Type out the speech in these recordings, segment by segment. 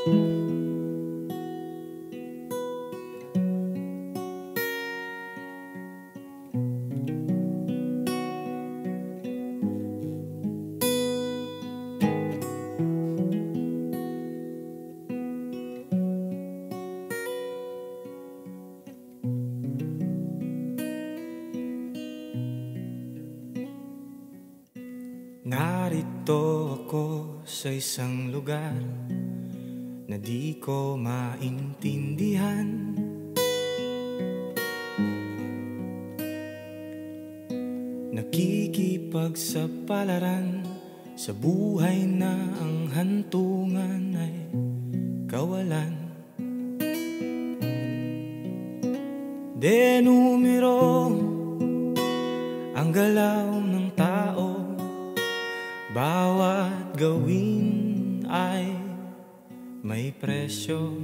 Narito ako sa isang lugar na di ko maintindihan. Nakikipagsapalaran sa buhay na ang hantungan ay kawalan. Denumero ang galaw ng tao, bawat gawin ay may presyo.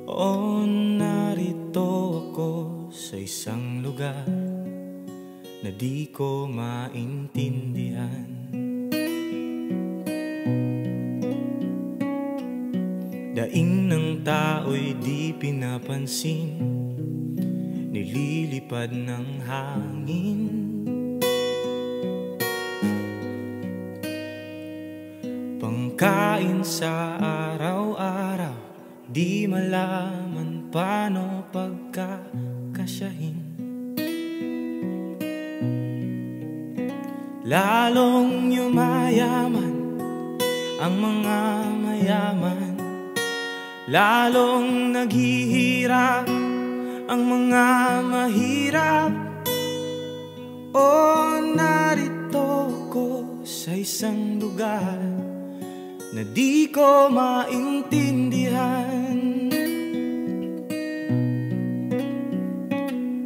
O narito ako sa isang lugar na di ko maintindihan. Daing ng tao'y di pinapansin, nililipad ng hangin. Pangkain sa araw-araw, di malaman paano pagkakasyahin. Lalong yumayaman ang mga mayaman, lalong naghihirap ang mga mahirap. O narito ko sa isang lugar na di ko maintindihan.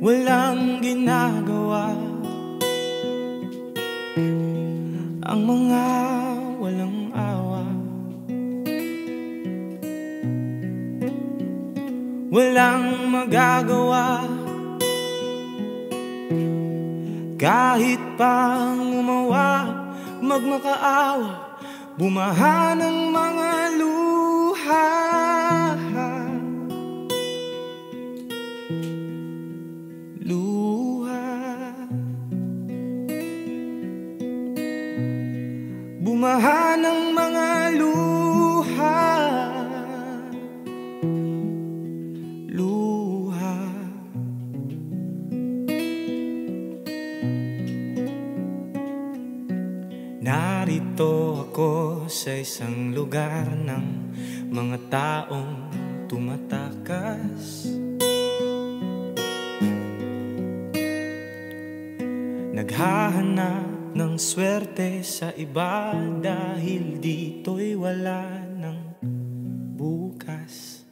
Walang ginagawa ang mga walang awa. Walang magagawa kahit pang umawa, magmakaawa, bumaha ng mga luha. Luha, bumaha ng mga luha. Luha. Narito ako sa isang lugar ng mga taong tumatakas, naghahanap ng swerte sa iba dahil dito'y wala ng bukas.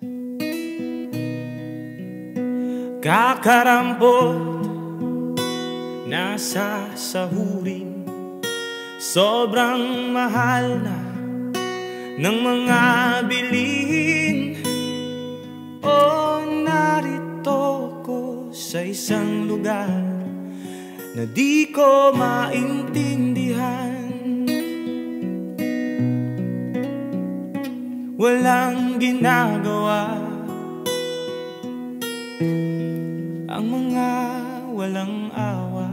Kakarampot, nasa sahurin, sobrang mahal na ng mga bilihin. O narito ko sa isang lugar na di ko maintindihan. Walang ginagawa ang mga walang awa.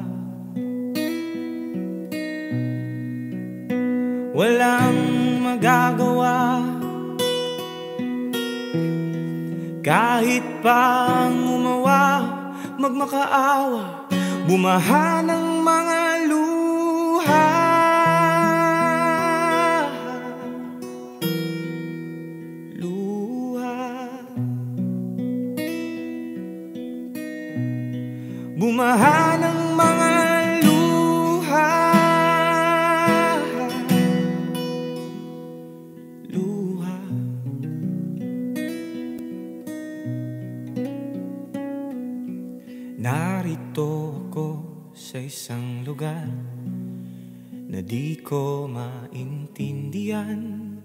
Walang magagawa kahit pang umawa, magmakaawa, bumaha ng mga luha. Luha, bumaha ng mga luha. Luha. Narito ako sa isang lugar na di ko maintindihan.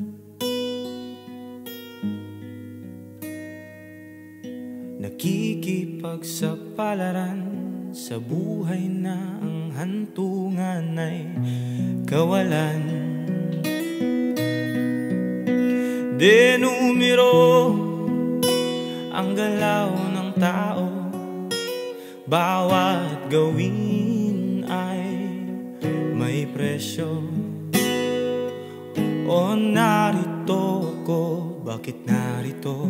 Nakikipagsapalaran sa buhay na ang hantungan ay kawalan. Denumero ang galaw ng tao, bawat gawin ay may presyo. O narito ako, bakit narito?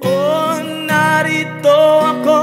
O narito ako,